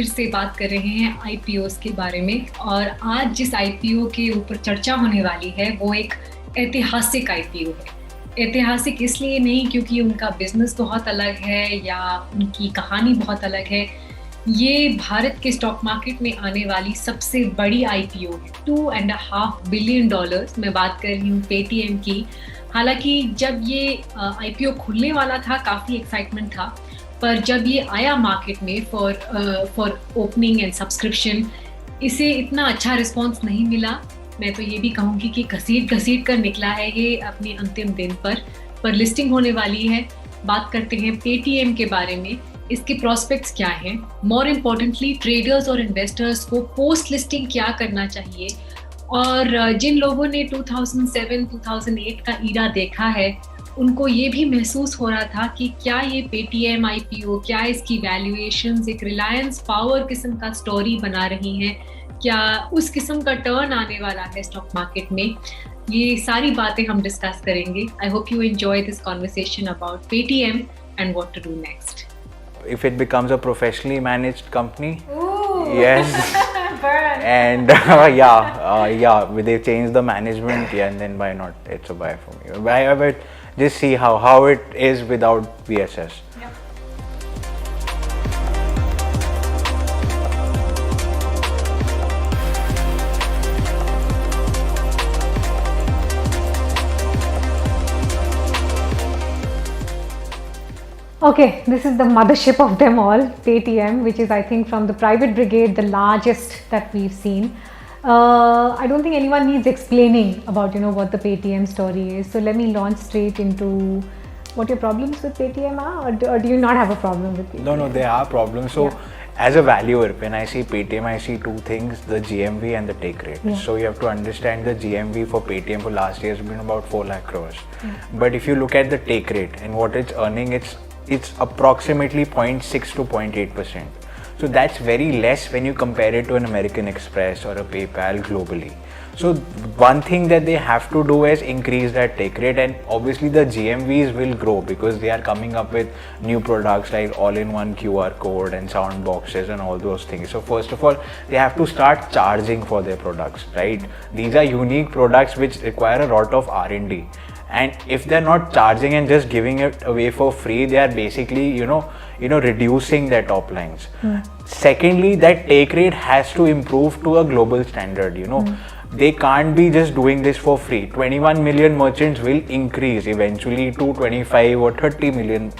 फिर से बात कर रहे हैं आईपीओस के बारे में। और आज जिस आईपीओ के ऊपर चर्चा होने वाली है वो एक ऐतिहासिक आईपीओ है। ऐतिहासिक इसलिए नहीं क्योंकि उनका बिजनेस बहुत अलग है या उनकी कहानी बहुत अलग है। ये भारत के स्टॉक मार्केट में आने वाली सबसे बड़ी आईपीओ है। $2.5 बिलियन। मैं बात कर रही हूँ पेटीएम की। हालांकि जब ये आईपीओ खुलने वाला था काफ़ी एक्साइटमेंट था, पर जब ये आया मार्केट में फॉर ओपनिंग एंड सब्सक्रिप्शन, इसे इतना अच्छा रिस्पांस नहीं मिला। मैं तो ये भी कहूँगी कि घसीट कर निकला है ये अपने अंतिम दिन पर लिस्टिंग होने वाली है। बात करते हैं पेटीएम के बारे में, इसके प्रोस्पेक्ट्स क्या हैं, मोर इम्पोर्टेंटली ट्रेडर्स और इन्वेस्टर्स को पोस्ट लिस्टिंग क्या करना चाहिए, और जिन लोगों ने 2007-2008 का ईरा देखा है उनको ये भी महसूस हो रहा था कि क्या ये पेटीएम आईपीओ, क्या इसकी वैल्यूएशंस एक रिलायंस पावर किस्म का स्टोरी बना रही हैं, क्या उस किस्म का टर्न आने वाला है स्टॉक मार्केट में। ये सारी बातें हम डिस्कस करेंगे। I hope you enjoy this conversation about Paytm and what to do next. If it becomes a professionally managed company, Ooh. yes, Burn. and yeah, they change the management, yeah, and then why not? It's a buy for me. But just see how it is without VSS. Yep. Okay, this is the mothership of them all, Paytm, which is I think from the private brigade the largest that we've seen. I don't think anyone needs explaining about what the Paytm story is. So let me launch straight into what your problems with Paytm are, or do you not have a problem with Paytm? No, there are problems. So as a valuer, when I see Paytm, I see two things: the GMV and the take rate. Yeah. So you have to understand the GMV for Paytm for last year has been about 4 lakh crores. But if you look at the take rate and what it's earning, it's approximately 0.6 to 0.8%. So that's very less when you compare it to an American Express or a PayPal globally. So one thing that they have to do is increase that take rate, and obviously the GMVs will grow because they are coming up with new products like all-in-one QR code and sound boxes and all those things. So first of all, they have to start charging for their products, right? These are unique products which require a lot of R&D. And if they're not charging and just giving it away for free, they are basically, reducing their top lines. Secondly, that take rate has to improve to a global standard, They can't be just doing this for free. 21 million merchants will increase eventually to 25 or 30 million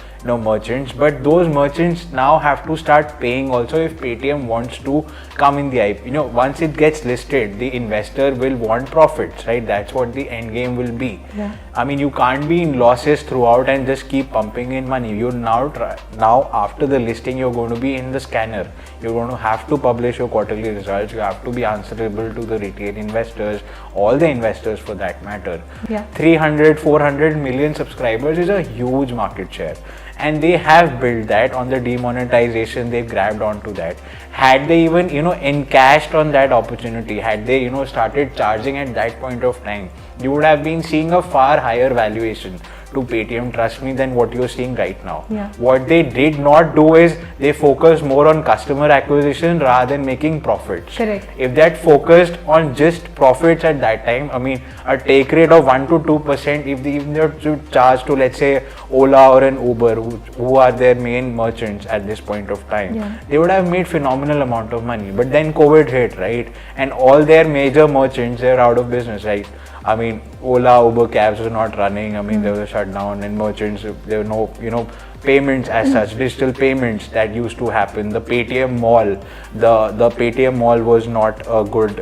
merchants, but those merchants now have to start paying also if Paytm wants to come in the IPO. Once it gets listed, the investor will want profits, right? That's what the end game will be. Yeah. I mean, you can't be in losses throughout and just keep pumping in money. You now after the listing, you're going to be in the scanner. You're going to have to publish your quarterly results. You have to be answerable to the retail investors, all the investors for that matter. Yeah. 300-400 million subscribers is a huge market share, and they have built that on the demonetization. They've grabbed onto that. Had they even encashed on that opportunity, had they started charging at that point of time, you would have been seeing a far higher valuation to Paytm, trust me, than what you're seeing right now. Yeah. What they did not do is they focused more on customer acquisition rather than making profits. Correct. If that focused on just profits at that time, I mean, a take rate of 1 to 2%, if they even to charge to, let's say, Ola or an Uber, who are their main merchants at this point of time, they would have made phenomenal amount of money. But then COVID hit, right? And all their major merchants, they're out of business, right? I mean, Ola, Uber cabs were not running. I mean, there was a shutdown, and merchants, there were no, payments as such, digital payments that used to happen. The Paytm Mall, the Paytm Mall was not a good,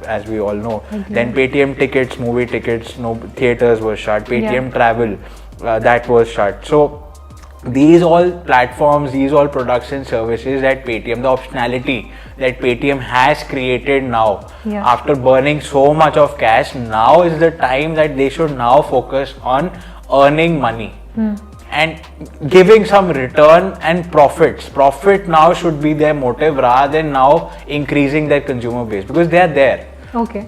as we all know. Then Paytm tickets, movie tickets, no theaters were shut. Paytm Travel, that was shut. So these all platforms, these all products and services that Paytm, the optionality that Paytm has created now, after burning so much of cash, now is the time that they should now focus on earning money and giving some return and profits. Profit now should be their motive rather than now increasing their consumer base, because they are there. Okay.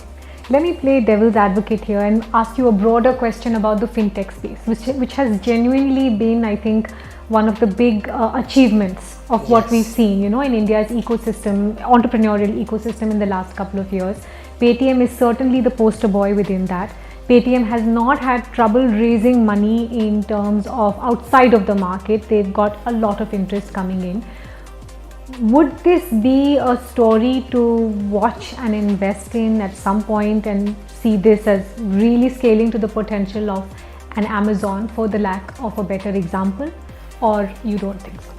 Let me play devil's advocate here and ask you a broader question about the fintech space, which has genuinely been, I think, one of the big achievements of what we've seen, you know, in India's ecosystem, entrepreneurial ecosystem in the last couple of years. Paytm is certainly the poster boy within that. Paytm has not had trouble raising money in terms of outside of the market. They've got a lot of interest coming in. Would this be a story to watch and invest in at some point and see this as really scaling to the potential of an Amazon, for the lack of a better example, or you don't think so?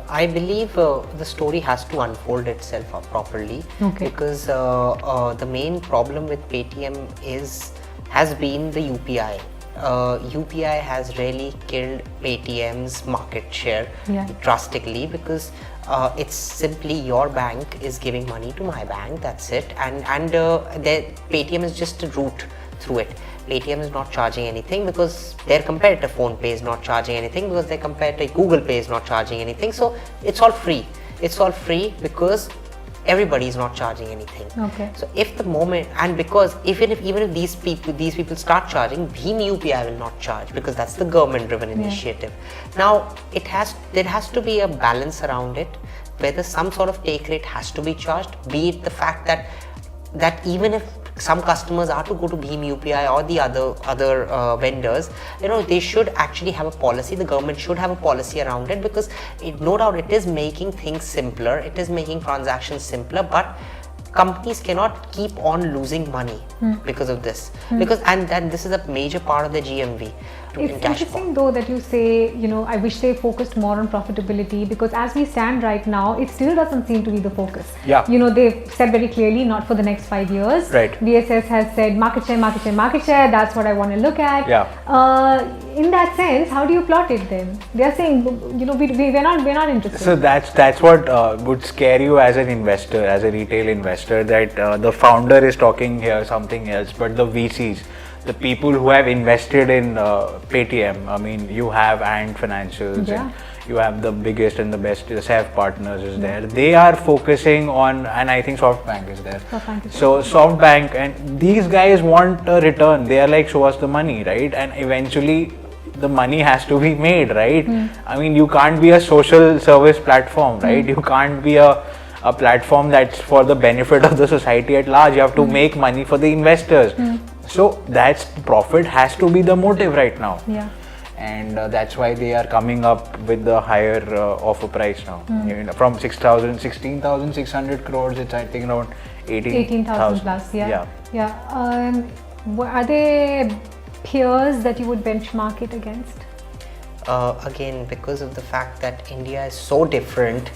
I believe the story has to unfold itself properly, because the main problem with Paytm has been the UPI. UPI has really killed Paytm's market share drastically, because it's simply your bank is giving money to my bank, that's it, and Paytm is just a route through it. Paytm is not charging anything because their competitor PhonePe is not charging anything, because their competitor Google Pay is not charging anything. So it's all free. It's all free because everybody is not charging anything. So if the moment, and because even if these people start charging, Bhim UPI will not charge, because that's the government driven initiative. Now there has to be a balance around it, whether some sort of take rate has to be charged, be it the fact that even if some customers are to go to Bhim UPI or the other vendors, you know, they should actually have a policy. The government should have a policy around it, because no doubt it is making things simpler, it is making transactions simpler, but companies cannot keep on losing money because of this, because and this is a major part of the GMV. It's interesting though that you say, you know, I wish they focused more on profitability, because as we stand right now, it still doesn't seem to be the focus. You know, they've said very clearly, not for the next 5 years. BSS has said market share, that's what I want to look at. In that sense, how do you plot it then? They're saying, you know, we're not interested. So that's what would scare you as an investor, as a retail investor, that the founder is talking here something else, but the VCs, the people who have invested in Paytm, I mean, you have Ant Financials, and you have the biggest and the best, the SAF Partners is there. They are focusing on, and I think SoftBank is there. So SoftBank, and these guys want a return. They are like, show us the money, right? And eventually the money has to be made, right? I mean, you can't be a social service platform, right? You can't be a platform that's for the benefit of the society at large. You have to make money for the investors. So that's profit has to be the motive right now. And that's why they are coming up with the higher offer price now. From 16,600 crores, it's I think around 18,000 plus. Are there peers that you would benchmark it against? Again, because of the fact that India is so different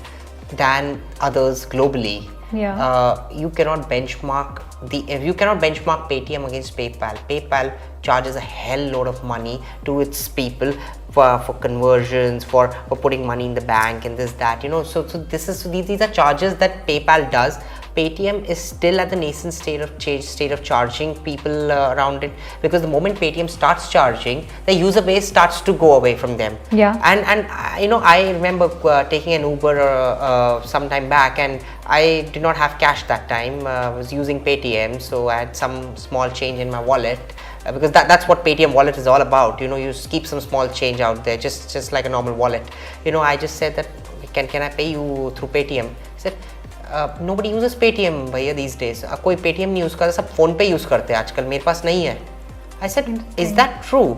than others globally, you cannot benchmark Paytm against PayPal. PayPal charges a hell load of money to its people for conversions, for putting money in the bank and this, that, you know. So these are charges that PayPal does. Paytm is still at the nascent state of charging people around it, because the moment Paytm starts charging, the user base starts to go away from them. And you know, I remember taking an Uber some time back, and I did not have cash that time. I was using Paytm, so I had some small change in my wallet, because that's what Paytm wallet is all about. You know, you keep some small change out there, just like a normal wallet. You know, I just said that, can I pay you through Paytm? He said, nobody uses Paytm भैया these days. कोई Paytm नहीं use करता, सब phone पे use करते हैं आजकल, मेरे पास नहीं है. I said, is that true?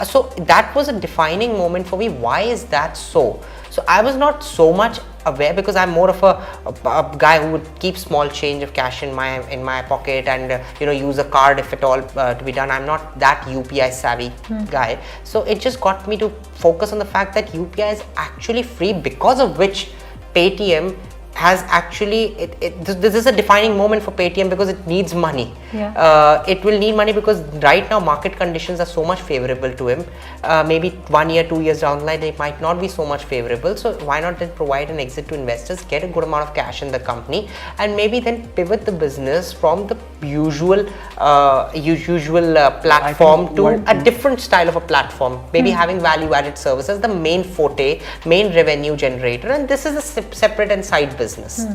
So that was a defining moment for me. Why is that so? So I was not so much aware, because I'm more of a guy who would keep small change of cash in my pocket, and you know, use a card if at all to be done. I'm not that UPI savvy guy. So it just got me to focus on the fact that UPI is actually free, because of which Paytm has actually, this is a defining moment for Paytm, because it needs money. It will need money because right now market conditions are so much favorable to him. Maybe 1 year, 2 years down the line, they might not be so much favorable. So why not then provide an exit to investors, get a good amount of cash in the company, and maybe then pivot the business from the usual platform to a different style of a platform, maybe having value added services, the main forte, main revenue generator, and this is a separate and side business.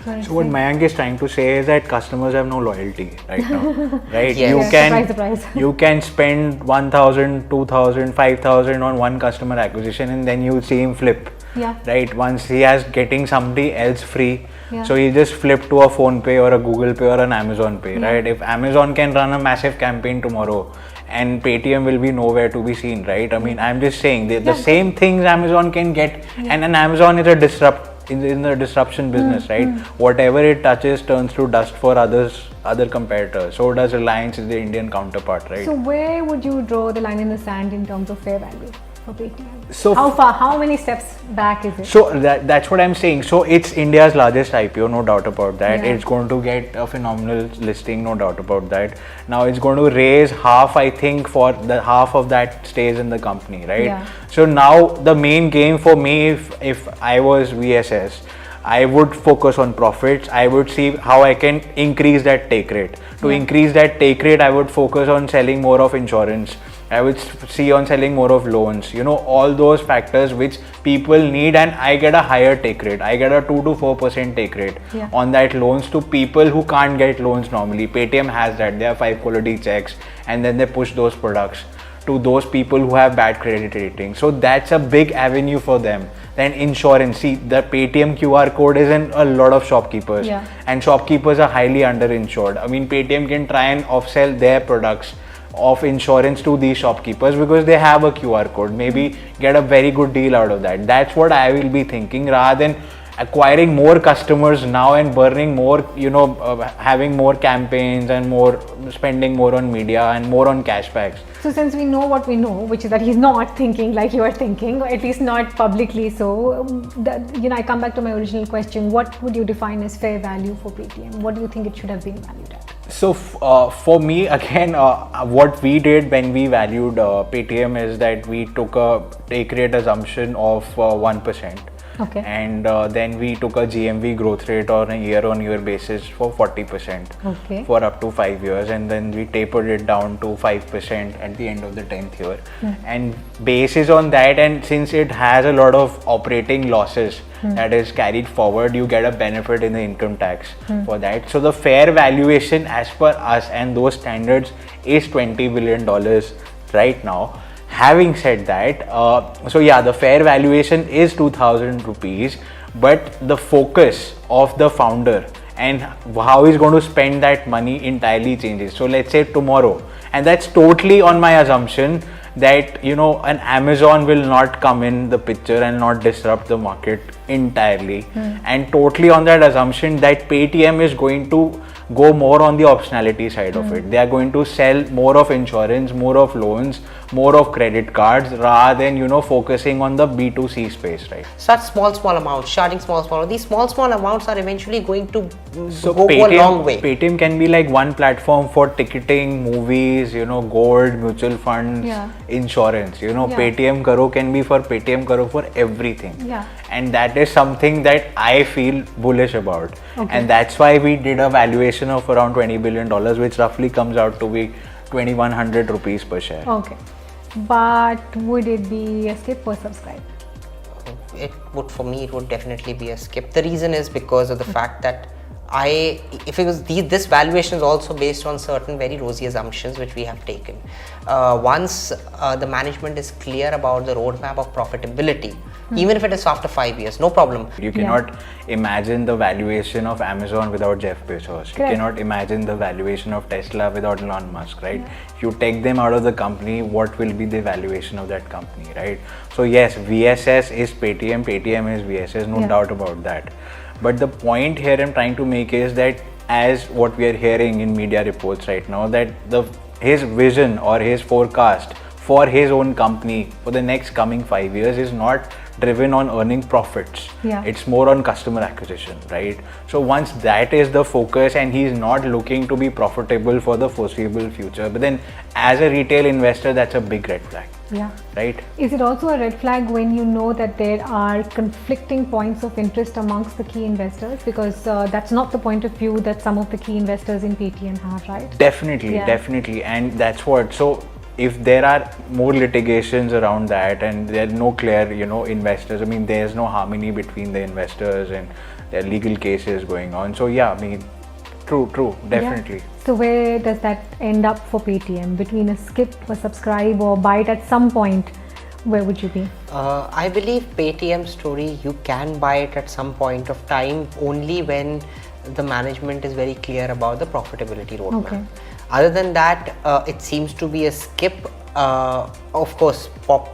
So what Mayank is trying to say is that customers have no loyalty right now, right? Yes. You can spend 1,000, 2,000, 5,000 on one customer acquisition, and then you see him flip. Yeah. Right. Once he has getting somebody else free, Yeah. so he just flip to a Phone Pay or a Google Pay or an Amazon Pay. Right. If Amazon can run a massive campaign tomorrow, and Paytm will be nowhere to be seen, right? I mean, I'm just saying the same things Amazon can get, and Amazon is a in the disruption business, right? Whatever it touches turns to dust for other competitors. So does Reliance, is the Indian counterpart, right? So where would you draw the line in the sand in terms of fair value for Paytm? So how far? How many steps back is it? So that's what I'm saying. So it's India's largest IPO, no doubt about that. Yeah. It's going to get a phenomenal listing, no doubt about that. Now it's going to raise half, I think, for the half of that stays in the company, right? Yeah. So now the main game for me, if I was VSS, I would focus on profits. I would see how I can increase that take rate. To increase that take rate, I would focus on selling more of insurance. I would see on selling more of loans, all those factors which people need, and I get a higher take rate. I get a 2 to 4% take rate on that loans to people who can't get loans normally. Paytm has that. They have 5 quality checks, and then they push those products to those people who have bad credit rating. So that's a big avenue for them. Then insurance. See, the Paytm QR code is in a lot of shopkeepers, and shopkeepers are highly underinsured. I mean, Paytm can try and off-sell their products of insurance to these shopkeepers because they have a QR code. Maybe get a very good deal out of that. That's what I will be thinking, rather than acquiring more customers now and burning more, having more campaigns and more spending more on media and more on cashbacks. So since we know what we know, which is that he's not thinking like you are thinking, or at least not publicly so, I come back to my original question. What would you define as fair value for Paytm? What do you think it should have been valued at? So for me, again, what we did when we valued Paytm is that we took a take rate assumption of 1%. Okay. And then we took a GMV growth rate on a year-on-year basis for 40% for up to 5 years, and then we tapered it down to 5% at the end of the 10th year. And basis on that, and since it has a lot of operating losses that is carried forward, you get a benefit in the income tax for that. So the fair valuation as per us and those standards is $20 billion right now. Having said that, the fair valuation is 2,000 rupees, but the focus of the founder and how he's going to spend that money entirely changes. So let's say tomorrow, and that's totally on my assumption that an Amazon will not come in the picture and not disrupt the market entirely, and totally on that assumption that Paytm is going to go more on the optionality side of it. They are going to sell more of insurance, more of loans, more of credit cards, rather than focusing on the B2C space, right? Such small amounts, starting small. These small amounts are eventually going to go a long way. Paytm can be like one platform for ticketing, movies, gold, mutual funds, insurance. Paytm Karo can be for Paytm Karo for everything. And that is something that I feel bullish about. And that's why we did a valuation of around $20 billion, which roughly comes out to be 2,100 rupees per share. Okay. But would it be a skip or subscribe? For me, it would definitely be a skip. The reason is because of the fact that this valuation is also based on certain very rosy assumptions which we have taken. Once the management is clear about the roadmap of profitability, even if it is after 5 years, no problem. You cannot imagine the valuation of Amazon without Jeff Bezos. You cannot imagine the valuation of Tesla without Elon Musk, right? If you take them out of the company, what will be the valuation of that company, right? So yes, VSS is Paytm, Paytm is VSS, no doubt about that. But the point here I'm trying to make is that, as what we are hearing in media reports right now, that his vision or his forecast for his own company for the next coming 5 years is not driven on earning profits. It's more on customer acquisition, right? So once that is the focus and he's not looking to be profitable for the foreseeable future, but then as a retail investor, that's a big red flag. Right? Is it also a red flag when you know that there are conflicting points of interest amongst the key investors? Because that's not the point of view that some of the key investors in Paytm have, right? Definitely. And that's what. So if there are more litigations around that and there are no clear, investors, I mean, there's no harmony between the investors and There are legal cases going on. So yeah, I mean, true, definitely. Yeah. So where does that end up for Paytm? Between a skip, a subscribe, or buy it at some point, where would you be? I believe Paytm story, you can buy it at some point of time only when the management is very clear about the profitability roadmap. Okay. Other than that, it seems to be a skip. Of course,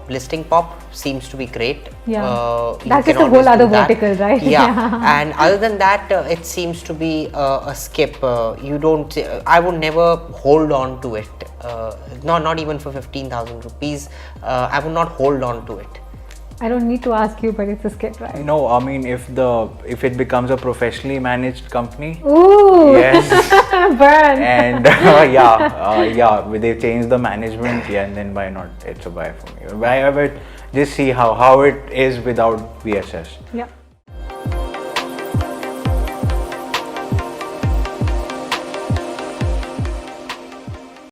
listing pop seems to be great. Yeah, you that's can just a whole always other do that. vertical, right? Yeah, and other than that, it seems to be a skip. You don't. I would never hold on to it. Not even for 15,000 rupees. I would not hold on to it. I don't need to ask you, but it's a skip, right? No, I mean, if it becomes a professionally managed company, Ooh, yes, burn. and they change the management, yeah, and then why not? It's a buy for me. But just see how it is without VSS. Yeah.